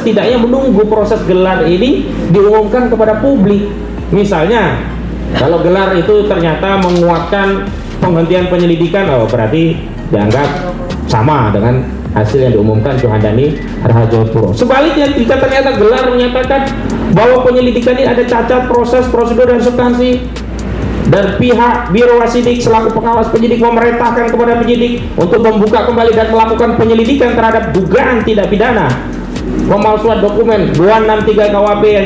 Tidaknya menunggu proses gelar ini diumumkan kepada publik. Misalnya kalau gelar itu ternyata menguatkan penghentian penyelidikan, oh berarti dianggap sama dengan hasil yang diumumkan Johandani Rahajopuro. Sebaliknya, jika ternyata gelar menyatakan bahwa penyelidikan ini ada cacat proses, prosedur, dan substansi, dan pihak Biro Wasidik selaku pengawas penyidik memerintahkan kepada penyidik untuk membuka kembali dan melakukan penyelidikan terhadap dugaan tindak pidana pemalsuan dokumen 263 KWP yang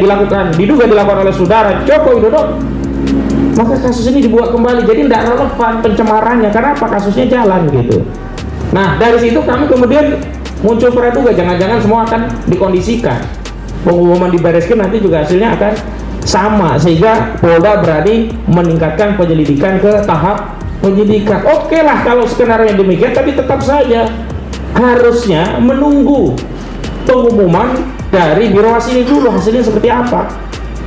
diduga dilakukan oleh saudara Joko Widodo, maka kasus ini dibuat kembali. Jadi tidak relevan pencemarannya, karena apa? Kasusnya jalan gitu. Nah, dari situ kami kemudian muncul praduga, jangan-jangan semua akan dikondisikan. Pengumuman di Bareskrim nanti juga hasilnya akan sama, sehingga Polda berani meningkatkan penyelidikan ke tahap penyidikan. Oke lah kalau skenario yang demikian, tapi tetap saja harusnya menunggu pengumuman dari Biro Wasidik dulu hasilnya seperti apa,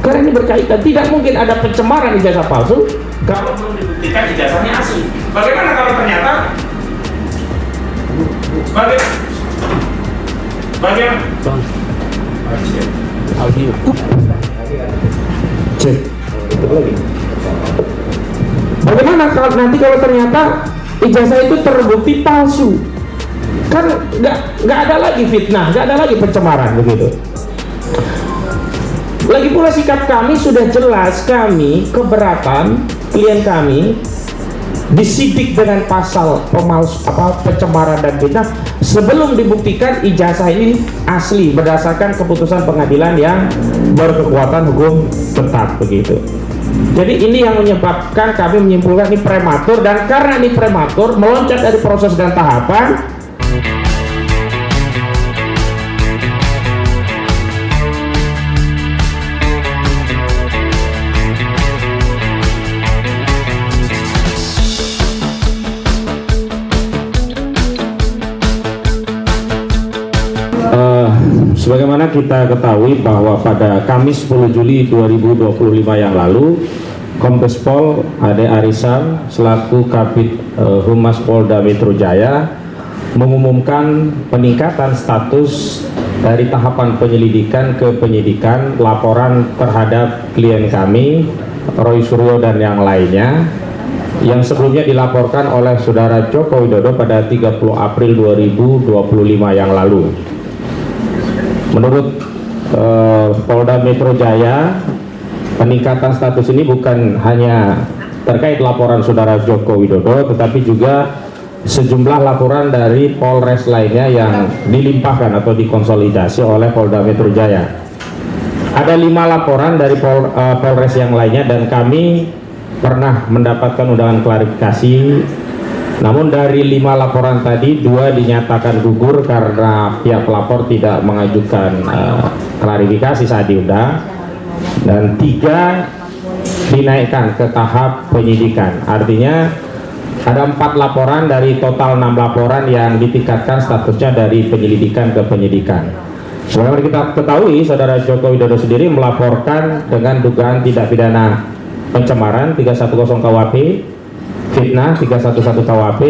karena ini berkaitan. Tidak mungkin ada pencemaran ijazah palsu kalau belum dibuktikan ijazahnya asli. Bagaimana kalau ternyata bagaimana audio cek lagi. Bagaimana kalau nanti kalau ternyata ijazah itu terbukti palsu? Kan nggak ada lagi fitnah, nggak ada lagi pencemaran begitu. Lagi pula sikap kami sudah jelas, kami keberatan klien kami disidik dengan pasal pencemaran dan fitnah sebelum dibuktikan ijazah ini asli berdasarkan keputusan pengadilan yang berkekuatan hukum tetap begitu. Jadi ini yang menyebabkan kami menyimpulkan ini prematur, dan karena ini prematur meloncat dari proses dan tahapan. Sebagaimana kita ketahui bahwa pada Kamis 10 Juli 2025 yang lalu, Kombes Pol Ade Arisan selaku Kabid Humas Polda Metro Jaya mengumumkan peningkatan status dari tahapan penyelidikan ke penyidikan laporan terhadap klien kami Roy Suryo dan yang lainnya yang sebelumnya dilaporkan oleh saudara Joko Widodo pada 30 April 2025 yang lalu. Menurut Polda Metro Jaya, peningkatan status ini bukan hanya terkait laporan saudara Joko Widodo, tetapi juga sejumlah laporan dari Polres lainnya yang dilimpahkan atau dikonsolidasi oleh Polda Metro Jaya. Ada 5 laporan dari Polres yang lainnya, dan kami pernah mendapatkan undangan klarifikasi. Namun dari 5 laporan tadi, 2 dinyatakan gugur karena pihak pelapor tidak mengajukan klarifikasi saat diundang, dan 3 dinaikkan ke tahap penyidikan. Artinya ada 4 laporan dari total 6 laporan yang ditingkatkan statusnya dari penyelidikan ke penyidikan. Sebagaimana kita ketahui, saudara Joko Widodo sendiri melaporkan dengan dugaan tindak pidana pencemaran 310 KWP, fitnah 311 KWP,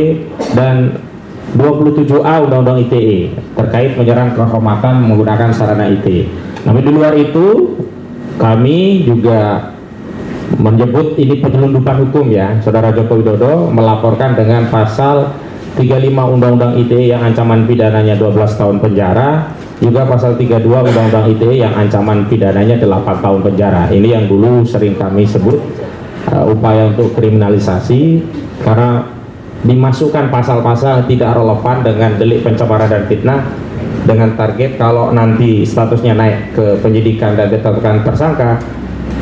dan 27A Undang-Undang ITE terkait menyerang kehormatan menggunakan sarana ITE. Namun di luar itu kami juga menyebut ini penyelundupan hukum ya. Saudara Joko Widodo melaporkan dengan pasal 35 Undang-Undang ITE yang ancaman pidananya 12 tahun penjara, juga pasal 32 Undang-Undang ITE yang ancaman pidananya 8 tahun penjara. Ini yang dulu sering kami sebut upaya untuk kriminalisasi, karena dimasukkan pasal-pasal tidak relevan dengan delik pencemaran dan fitnah dengan target kalau nanti statusnya naik ke penyidikan dan ditetapkan tersangka,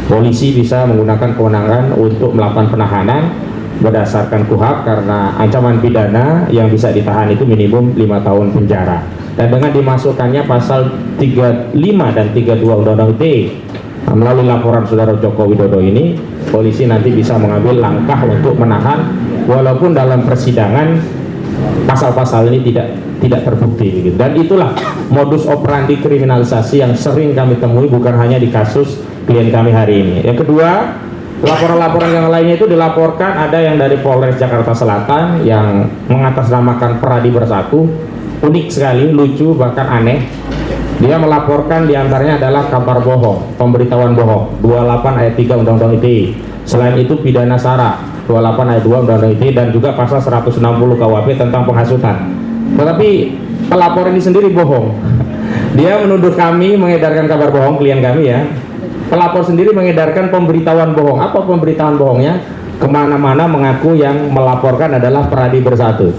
polisi bisa menggunakan kewenangan untuk melakukan penahanan berdasarkan KUHP, karena ancaman pidana yang bisa ditahan itu minimum 5 tahun penjara. Dan dengan dimasukkannya pasal 35 dan 32 Undang-Undang ITE, melalui laporan saudara Joko Widodo ini, polisi nanti bisa mengambil langkah untuk menahan, walaupun dalam persidangan pasal-pasal ini tidak terbukti gitu. Dan itulah modus operandi kriminalisasi yang sering kami temui, bukan hanya di kasus klien kami hari ini. Yang kedua, laporan-laporan yang lainnya itu dilaporkan ada yang dari Polres Jakarta Selatan yang mengatasnamakan Peradi Bersatu, unik sekali, lucu, bahkan aneh. Dia melaporkan diantaranya adalah kabar bohong, pemberitahuan bohong, 28 ayat 3 Undang-Undang ITE. Selain itu pidana sara, 28 ayat 2 Undang-Undang ITE, dan juga pasal 160 KUHP tentang penghasutan. Tetapi pelapor ini sendiri bohong. Dia menuduh kami mengedarkan kabar bohong, klien kami ya. Pelapor sendiri mengedarkan pemberitahuan bohong. Apa pemberitahuan bohongnya? Kemana-mana mengaku yang melaporkan adalah Peradi Bersatu.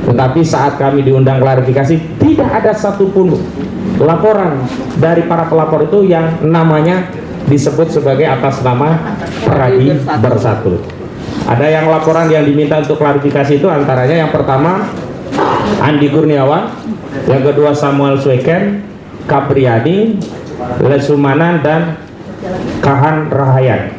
Tetapi saat kami diundang klarifikasi, tidak ada satupun laporan dari para pelapor itu yang namanya disebut sebagai atas nama Peradi Bersatu. Ada yang laporan yang diminta untuk klarifikasi itu antaranya yang pertama Andi Kurniawan, yang kedua Samuel Sweken, Kapriadi, Lesumanan, dan Kahan Rahayan.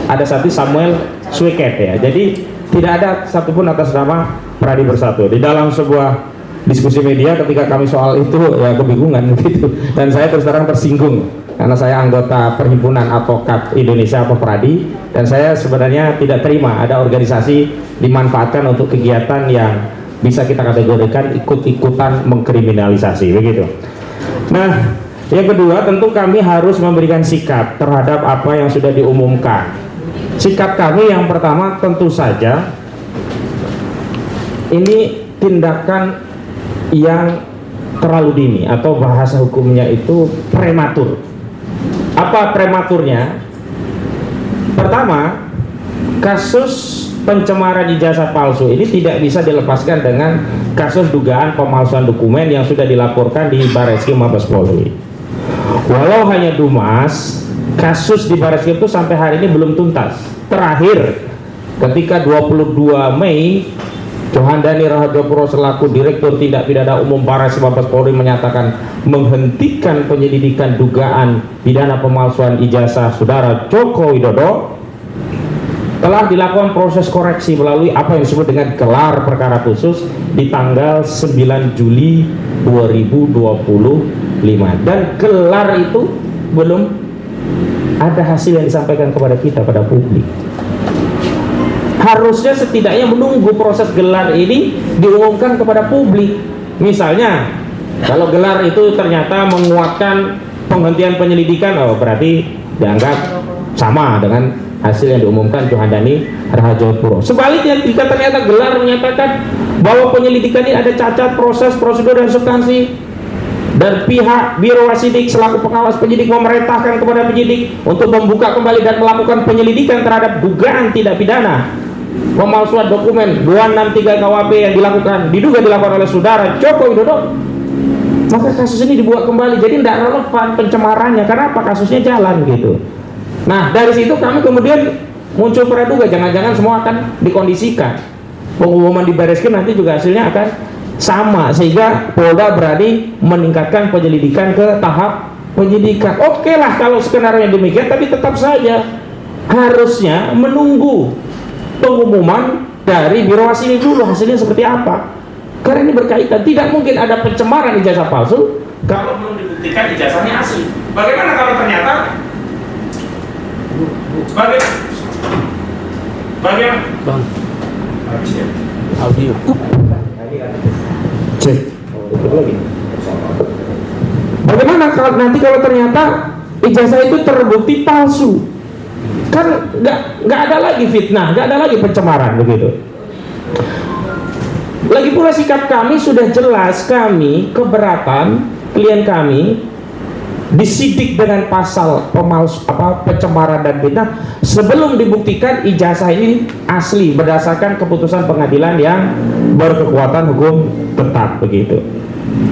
Ada satu Samuel Sweken ya. Jadi tidak ada satupun atas nama Peradi Bersatu. Di dalam sebuah diskusi media ketika kami soal itu ya kebingungan gitu, dan saya terus terang tersinggung karena saya anggota Perhimpunan Advokat Indonesia atau Peradi, dan saya sebenarnya tidak terima ada organisasi dimanfaatkan untuk kegiatan yang bisa kita kategorikan ikut-ikutan mengkriminalisasi begitu. Nah, yang kedua tentu kami harus memberikan sikap terhadap apa yang sudah diumumkan. Sikap kami yang pertama tentu saja ini tindakan yang terlalu dini atau bahasa hukumnya itu prematur. Apa prematurnya? Pertama, kasus pencemaran ijazah palsu ini tidak bisa dilepaskan dengan kasus dugaan pemalsuan dokumen yang sudah dilaporkan di Barreskrim Mabes Polri. Walau hanya Dumas, kasus di Barreskrim itu sampai hari ini belum tuntas. Terakhir ketika 22 Mei Johandani Rahadiopuro selaku Direktur Tindak Pidana Umum Barreskrim Mabes Polri menyatakan menghentikan penyelidikan dugaan pidana pemalsuan ijazah saudara Joko Widodo. Telah dilakukan proses koreksi melalui apa yang disebut dengan gelar perkara khusus di tanggal 9 Juli 2025, dan gelar itu belum ada hasil yang disampaikan kepada kita, pada publik. Harusnya setidaknya menunggu proses gelar ini diumumkan kepada publik. Misalnya kalau gelar itu ternyata menguatkan penghentian penyelidikan, oh berarti dianggap sama dengan hasil yang diumumkan Johandani Rahadiopuro. Sebaliknya jika ternyata gelar menyatakan bahwa penyelidikan ini ada cacat proses, prosedur, dan substansi, dan pihak Biro Wasidik selaku pengawas penyidik memerintahkan kepada penyidik untuk membuka kembali dan melakukan penyelidikan terhadap dugaan tindak pidana pemalsuan dokumen 263 KUHP yang diduga dilakukan oleh saudara Joko Widodo, maka kasus ini dibuat kembali. Jadi tidak relevan pencemarannya, karena apa? Kasusnya jalan gitu. Nah, dari situ kami kemudian muncul praduga jangan-jangan semua akan dikondisikan. Pengumuman di Barreskrim nanti juga hasilnya akan sama, sehingga Polda berani meningkatkan penyelidikan ke tahap penyidikan. Oke lah kalau skenario yang demikian, tapi tetap saja harusnya menunggu pengumuman dari Biro Wasidik dulu hasilnya seperti apa, karena ini berkaitan. Tidak mungkin ada pencemaran ijazah palsu kalau belum dibuktikan ijazahnya asli. Bagaimana kalau ternyata bagaimana Bang audio cek lagi. Bagaimana kalau nanti kalau ternyata ijazah itu terbukti palsu? Kan nggak ada lagi fitnah, nggak ada lagi pencemaran begitu. Lagi pula sikap kami sudah jelas, kami keberatan klien kami disidik dengan pasal pencemaran dan fitnah sebelum dibuktikan ijazah ini asli berdasarkan keputusan pengadilan yang berkekuatan hukum tetap begitu.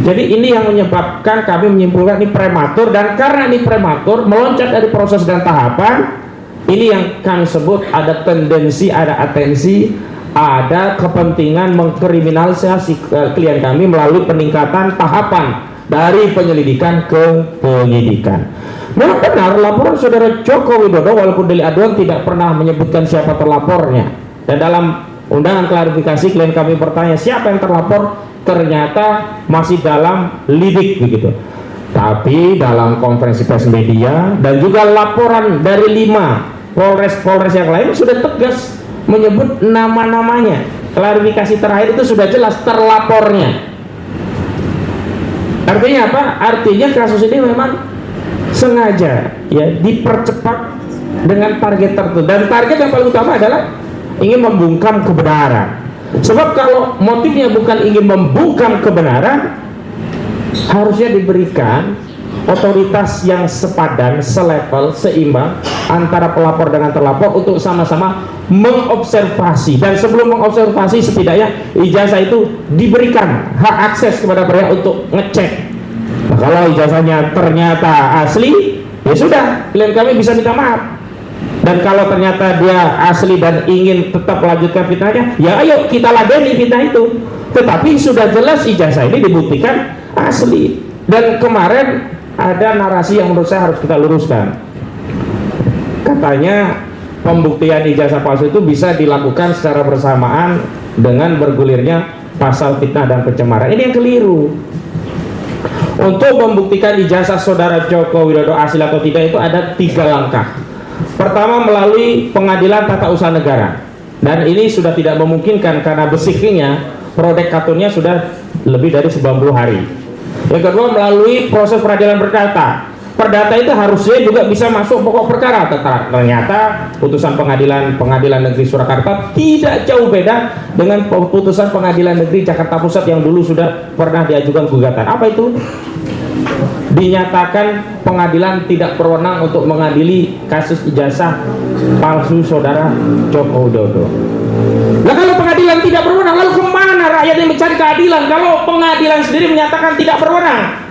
Jadi ini yang menyebabkan kami menyimpulkan ini prematur, dan karena ini prematur meloncat dari proses dan tahapan. Ini yang kami sebut ada tendensi, ada atensi, ada kepentingan mengkriminalisasi klien kami melalui peningkatan tahapan dari penyelidikan ke penyidikan. Memang benar laporan saudara Joko Widodo walaupun delik aduan tidak pernah menyebutkan siapa terlapornya, dan dalam undangan klarifikasi klien kami bertanya siapa yang terlapor, ternyata masih dalam lidik begitu. Tapi dalam konferensi pers media dan juga laporan dari 5 Polres yang lain sudah tegas menyebut nama-namanya. Klarifikasi terakhir itu sudah jelas terlapornya. Artinya apa? Artinya kasus ini memang sengaja ya dipercepat dengan target tertentu, dan target yang paling utama adalah ingin membungkam kebenaran. Sebab kalau motifnya bukan ingin membungkam kebenaran, harusnya diberikan otoritas yang sepadan, selevel, seimbang antara pelapor dengan terlapor untuk sama-sama mengobservasi. Dan sebelum mengobservasi, setidaknya ijazah itu diberikan hak akses kepada mereka untuk ngecek. Nah, kalau ijazahnya ternyata asli, ya sudah, klien kami bisa minta maaf. Dan kalau ternyata dia asli dan ingin tetap melanjutkan fitnahnya, ya ayo kita ladeni fitnah itu. Tetapi sudah jelas ijazah ini dibuktikan asli. Dan kemarin ada narasi yang menurut saya harus kita luruskan. Katanya pembuktian ijazah palsu itu bisa dilakukan secara bersamaan dengan bergulirnya pasal fitnah dan pencemaran. Ini yang keliru. Untuk membuktikan ijazah saudara Joko Widodo asli atau tidak itu ada 3 langkah. Pertama, melalui pengadilan tata usaha negara, dan ini sudah tidak memungkinkan karena basicnya prodek katunnya sudah lebih dari 90 hari. Yang kedua, melalui proses peradilan perdata. Perdata itu harusnya juga bisa masuk pokok perkara. Ternyata putusan pengadilan negeri Surakarta tidak jauh beda dengan putusan pengadilan negeri Jakarta Pusat yang dulu sudah pernah diajukan gugatan. Apa itu? Dinyatakan pengadilan tidak berwenang untuk mengadili kasus ijazah palsu saudara Joko Widodo. Nah, kalau pengadilan tidak berwenang, lalu kemana rakyat yang mencari keadilan kalau pengadilan sendiri menyatakan tidak berwenang?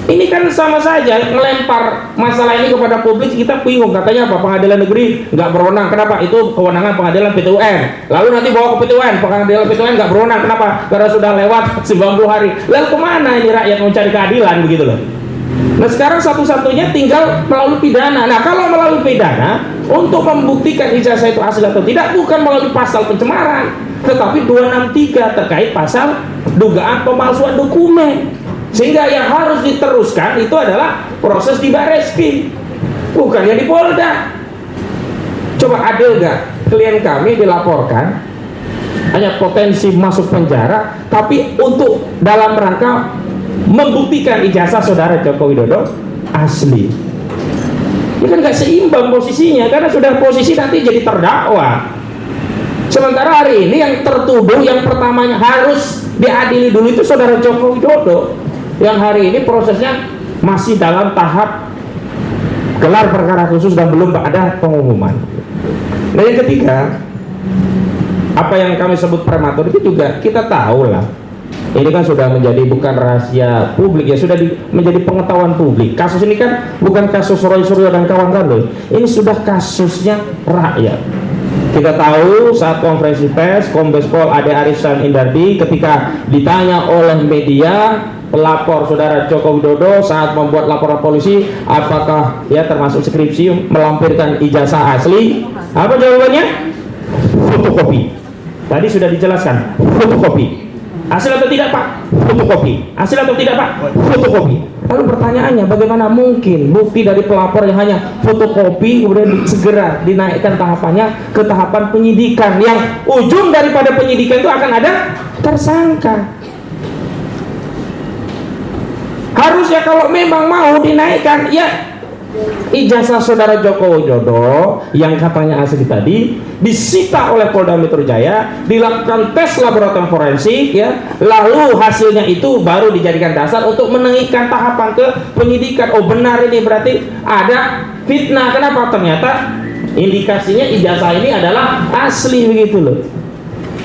Ini kan sama saja melempar masalah ini kepada publik. Kita bingung, katanya apa? Pengadilan negeri nggak berwenang. Kenapa? Itu kewenangan pengadilan PT UN. Lalu nanti bawa ke PT UN, pengadilan PT UN nggak berwenang. Kenapa? Karena sudah lewat 90 hari. Lalu kemana ini rakyat mencari keadilan, begitu loh. Nah, sekarang satu-satunya tinggal melalui pidana. Nah, kalau melalui pidana, untuk membuktikan ijazah itu asli atau tidak, bukan melalui pasal pencemaran, tetapi 263 terkait pasal dugaan pemalsuan dokumen. Sehingga yang harus diteruskan itu adalah proses di Barreskrim, bukan yang di Polda. Coba adil gak? Klien kami dilaporkan hanya potensi masuk penjara, tapi untuk dalam rangka membuktikan ijazah saudara Joko Widodo asli. Ini kan gak seimbang posisinya, karena sudah posisi nanti jadi terdakwa. Sementara hari ini yang tertuduh yang pertamanya harus diadili dulu itu saudara Joko Widodo, yang hari ini prosesnya masih dalam tahap gelar perkara khusus dan belum ada pengumuman. Nah, yang ketiga, apa yang kami sebut prematur itu juga kita tahu lah. Ini kan sudah menjadi bukan rahasia publik ya, sudah menjadi pengetahuan publik. Kasus ini kan bukan kasus Roy Suryo dan kawan-kawan loh. Ini sudah kasusnya rakyat. Kita tahu saat konferensi pers Kombes Pol Ade Arisan Indardi ketika ditanya oleh media pelapor saudara Joko Widodo saat membuat laporan polisi apakah ya termasuk skripsi melampirkan ijazah asli, apa jawabannya? Fotokopi. Tadi sudah dijelaskan, fotokopi. Asli atau tidak Pak? Fotokopi. Asli atau tidak Pak? Fotokopi. Lalu pertanyaannya, bagaimana mungkin bukti dari pelapor yang hanya fotokopi kemudian segera dinaikkan tahapannya ke tahapan penyidikan, yang ujung daripada penyidikan itu akan ada tersangka. Harusnya kalau memang mau dinaikkan, ya ijazah saudara Joko Widodo yang katanya asli tadi disita oleh Polda Metro Jaya, dilakukan tes laboratorium forensik ya, lalu hasilnya itu baru dijadikan dasar untuk menaikkan tahapan ke penyidikan. Oh, benar ini berarti ada fitnah. Kenapa? Ternyata indikasinya ijazah ini adalah asli, begitu loh.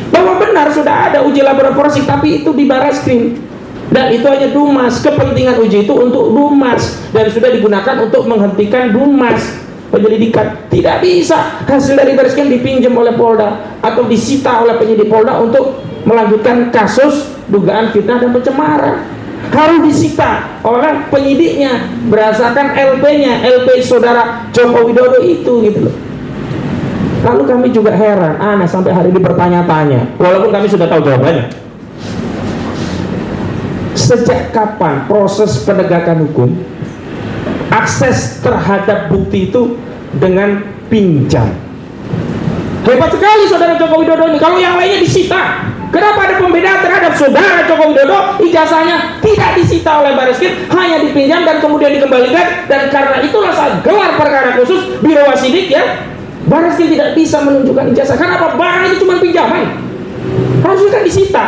Bahwa benar sudah ada uji laboratorium forensik, tapi itu di Barreskrim. Dan itu hanya Dumas, kepentingan uji itu untuk Dumas dan sudah digunakan untuk menghentikan Dumas penyelidikan. Tidak bisa hasil dari Barreskrim dipinjam oleh Polda atau disita oleh penyidik Polda untuk melanjutkan kasus dugaan fitnah dan pencemaran. Harus disita oleh penyidiknya berdasarkan LP-nya, LP saudara Joko Widodo itu, gitu loh. Lalu kami juga heran, sampai hari ini bertanya-tanya, walaupun kami sudah tahu jawabannya. Sejak kapan proses penegakan hukum akses terhadap bukti itu dengan pinjam? Hebat sekali saudara Joko Widodo ini. Kalau yang lainnya disita, Kenapa ada pembedaan terhadap saudara Joko Widodo? Ijazahnya tidak disita oleh Barreskrim, hanya dipinjam dan kemudian dikembalikan. Dan karena itulah saat gelar perkara khusus Biro Wasidik ya, Barreskrim tidak bisa menunjukkan ijazah. Kenapa? Barang itu cuma pinjaman, harusnya kan disita.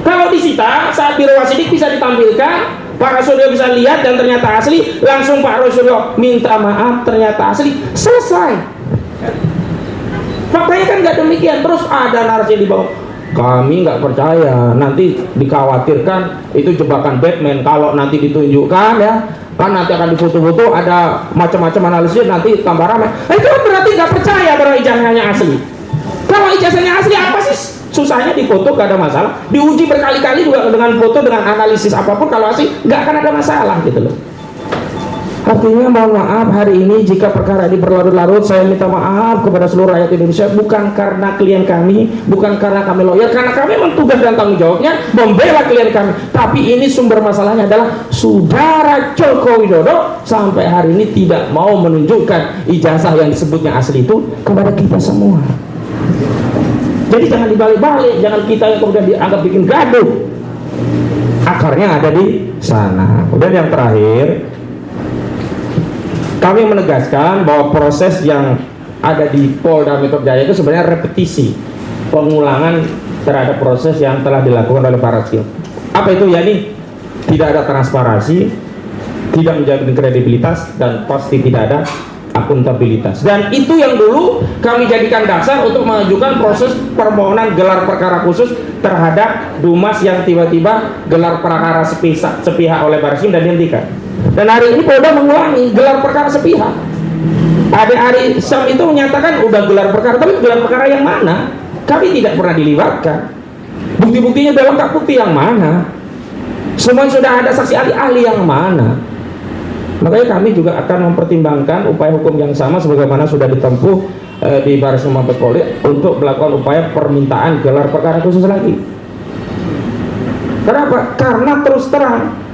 Kalau disita, saat Biro Wasidik bisa ditampilkan, Pak Rosuryo bisa lihat dan ternyata asli, langsung Pak Rosuryo minta maaf, ternyata asli, selesai. Faktanya kan nggak demikian. Terus ada narasi di bawah, kami nggak percaya, nanti dikhawatirkan itu jebakan Batman kalau nanti ditunjukkan ya, kan nanti akan difoto-foto, ada macam-macam analisis, nanti tambah ramai. Itu kan berarti nggak percaya bahwa ijazahnya asli. Kalau ijazahnya asli, apa sih susahnya difoto? Gak ada masalah, diuji berkali-kali juga dengan foto, dengan analisis apapun, kalau asli nggak akan ada masalah gitu loh. Artinya mohon maaf hari ini jika perkara ini berlarut-larut, saya minta maaf kepada seluruh rakyat Indonesia, bukan karena klien kami, bukan karena kami lawyer, karena kami memang tugas dan tanggung jawabnya membela klien kami, tapi ini sumber masalahnya adalah saudara Joko Widodo sampai hari ini tidak mau menunjukkan ijazah yang disebutnya asli itu kepada kita semua. Jadi jangan dibalik-balik, jangan kita yang kemudian dianggap bikin gaduh, akarnya ada di sana. Kemudian yang terakhir, kami menegaskan bahwa proses yang ada di Polda Metro Jaya itu sebenarnya repetisi, pengulangan terhadap proses yang telah dilakukan oleh Barreskrim. Apa itu? Ya, ini tidak ada transparansi, tidak menjamin kredibilitas, dan pasti tidak ada akuntabilitas. Dan itu yang dulu kami jadikan dasar untuk mengajukan proses permohonan gelar perkara khusus terhadap Dumas yang tiba-tiba gelar perkara sepihak oleh Barreskrim dan dihentikan. Dan hari ini Polda mengulangi gelar perkara sepihak. Ade Ari Sam itu menyatakan udah gelar perkara, tapi gelar perkara yang mana? Kami tidak pernah dilibatkan. Bukti-buktinya dalam lengkap, bukti yang mana? Semua sudah ada saksi ahli-ahli yang mana? Makanya kami juga akan mempertimbangkan upaya hukum yang sama sebagaimana sudah ditempuh di Barreskrim Mabes Polri untuk melakukan upaya permintaan gelar perkara khusus lagi. Kenapa? Karena terus terang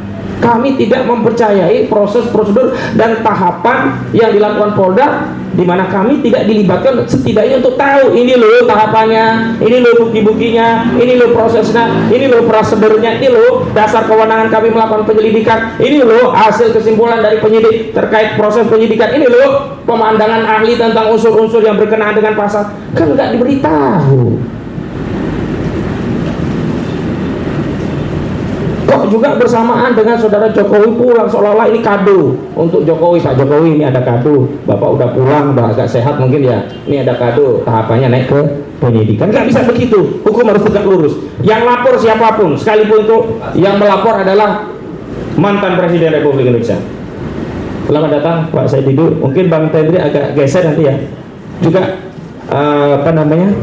kami tidak mempercayai proses prosedur dan tahapan yang dilakukan Polda, di mana kami tidak dilibatkan setidaknya untuk tahu ini loh tahapannya, ini loh bukti-buktinya, ini loh prosesnya, ini loh prosedurnya, ini loh dasar kewenangan kami melakukan penyelidikan, ini loh hasil kesimpulan dari penyidik terkait proses penyidikan, ini loh pemandangan ahli tentang unsur-unsur yang berkenaan dengan pasal. Kan nggak diberitahu. Kok juga bersamaan dengan saudara Jokowi pulang, seolah-olah ini kado untuk Jokowi. Pak Jokowi, ini ada kado, Bapak udah pulang, udah agak sehat mungkin ya, ini ada kado, tahapannya naik ke penyidikan. Nggak bisa begitu, hukum harus tegak lurus. Yang lapor siapapun, sekalipun itu yang melapor adalah mantan Presiden Republik Indonesia. Selamat datang Pak Said Didu. Mungkin Bang Tendri agak geser nanti ya, juga apa namanya,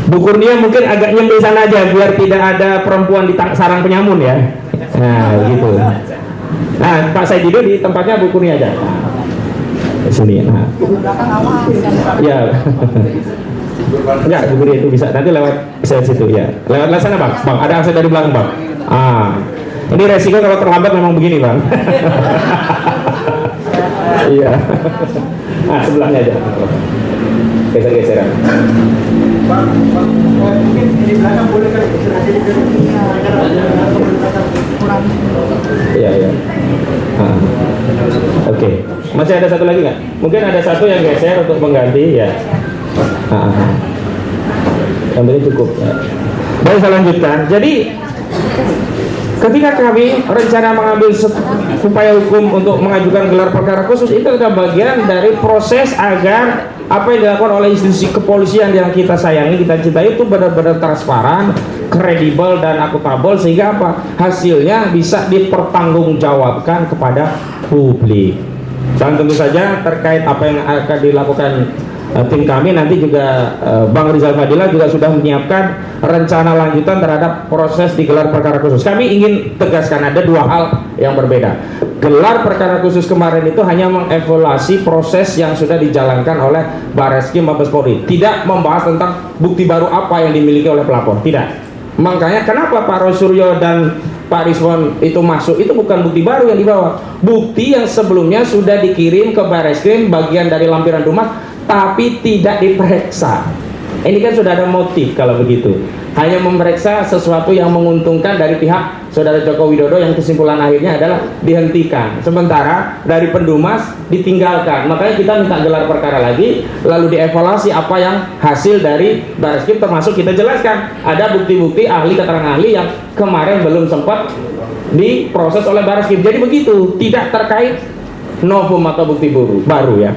Bu Kurnia mungkin agak nyembil sana aja biar tidak ada perempuan di sarang penyamun ya. Nah gitu. Nah Pak Saidido di tempatnya Bu Kurnia aja. Di sini. Nah. Ya. Enggak, Bu Kurnia itu bisa. Nanti lewat saya situ ya. Lewat sana Bang. Bang ada akses dari belakang Bang. Ini resiko kalau terlambat memang begini Bang. Iya. Nah sebelahnya aja. Geser-geseran. Mungkin di belakang boleh kan iya. Oke. Masih ada satu lagi nggak? Mungkin ada satu yang geser untuk mengganti ya. Yang ini cukup ya. Baik, saya lanjutkan. Jadi ketika kami rencana mengambil upaya hukum untuk mengajukan gelar perkara khusus, itu adalah bagian dari proses agar apa yang dilakukan oleh institusi kepolisian yang kita sayangi, kita cintai itu benar-benar transparan, kredibel dan akuntabel, sehingga apa? Hasilnya bisa dipertanggungjawabkan kepada publik. Dan tentu saja terkait apa yang akan dilakukan tim kami nanti juga Bang Rizal Fadila juga sudah menyiapkan rencana lanjutan terhadap proses digelar perkara khusus. Kami ingin tegaskan ada dua hal yang berbeda. Gelar perkara khusus kemarin itu hanya mengevaluasi proses yang sudah dijalankan oleh Barreskrim Mabes Polri, tidak membahas tentang bukti baru apa yang dimiliki oleh pelapor, tidak. Makanya kenapa Pak Rosuryo dan Pak Rizwan itu masuk, itu bukan bukti baru yang dibawa, bukti yang sebelumnya sudah dikirim ke Barreskrim bagian dari lampiran Dumas tapi tidak diperiksa. Ini kan sudah ada motif kalau begitu. Hanya memeriksa sesuatu yang menguntungkan dari pihak Saudara Joko Widodo yang kesimpulan akhirnya adalah dihentikan. Sementara dari Pendumas ditinggalkan. Makanya kita minta gelar perkara lagi, lalu dievaluasi apa yang hasil dari Bareskrim, termasuk kita jelaskan ada bukti-bukti ahli keterangan ahli yang kemarin belum sempat diproses oleh Bareskrim. Jadi begitu, tidak terkait novum atau bukti baru ya.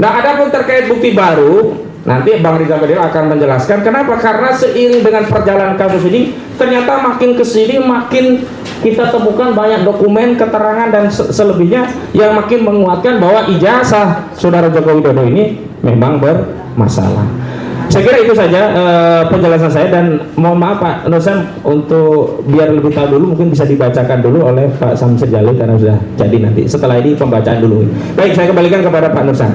Nah, adapun terkait bukti baru, nanti Bang Rizal Fadil akan menjelaskan kenapa. Karena seiring dengan perjalanan kasus ini, ternyata makin kesini makin kita temukan banyak dokumen, keterangan dan selebihnya yang makin menguatkan bahwa ijazah Saudara Joko Widodo ini memang bermasalah. Saya kira itu saja penjelasan saya, dan mohon maaf Pak Nur Sam, untuk biar lebih tahu dulu mungkin bisa dibacakan dulu oleh Pak Samsir Jalil karena sudah jadi nanti. Setelah ini pembacaan dulu. Baik, saya kembalikan kepada Pak Nur Sam.